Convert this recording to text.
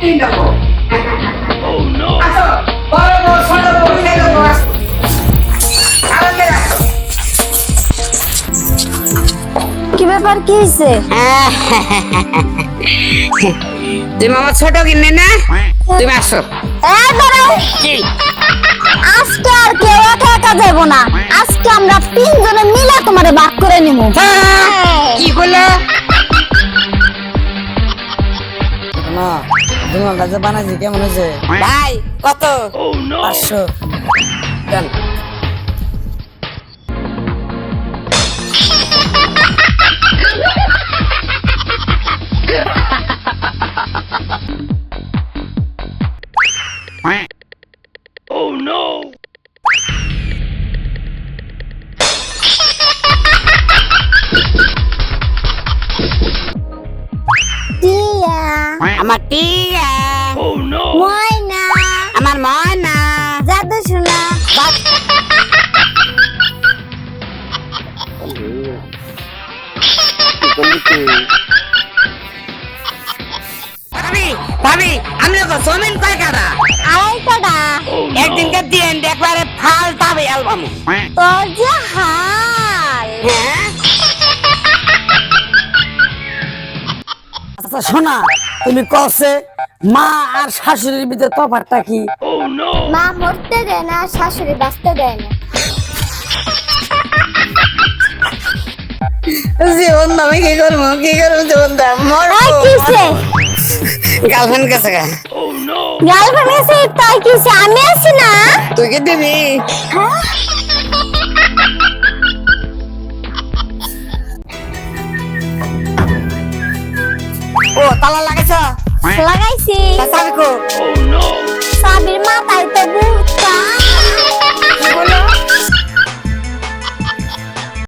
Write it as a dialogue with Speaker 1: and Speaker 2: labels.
Speaker 1: তিন দেবো আসো বড় বড় ছোট বড় ছেলে দেবো আরামে রাখো
Speaker 2: কি ব্যাপার, কি হয়েছে?
Speaker 1: তুমি আমার ছোট কিনে না তুমি আসো
Speaker 2: কি আজকে আর কেউ একা একা যাব না, আজকে আমরা তিনজনে মিলে তোমারে ভাগ করে নিব।
Speaker 1: কি বলে
Speaker 3: না তোমার কাছে বানাইছি কেমন হয়েছে?
Speaker 1: ভাই কত
Speaker 3: 500
Speaker 1: দেন
Speaker 2: টিয়া
Speaker 1: আমার টিয়া
Speaker 2: ময়না
Speaker 1: আমার ময়না
Speaker 2: জাদু শোনা
Speaker 1: ভাবি ভাবি আমি তো জমিন কয় কাটা
Speaker 2: 2.5 টাকা।
Speaker 1: একদিনকে দিন একবারে ফাল পাবে অ্যালবাম
Speaker 2: তোর যে হাল।
Speaker 1: হ্যাঁ
Speaker 3: আচ্ছা শোনা, তুমি কসে মা আর শাশুড়ির ভিতরে তফাৎটা কি?
Speaker 2: মা মরতে দেয় না, শাশুড়ি বাঁচতে দেয় না।
Speaker 1: জীবন আমি কি করবো জীবন
Speaker 2: এই কিসে
Speaker 1: গার্লফ্রেন্ড কাছে
Speaker 2: গার্লফ্রেন্ড আছে, তাই কিসে আমি আছি না।
Speaker 1: তুই কি দিবি
Speaker 2: হ্যাঁ?
Speaker 1: ও তালা লাগাইছ
Speaker 2: লাগাইছি
Speaker 1: চাবি কো
Speaker 2: সাবির মা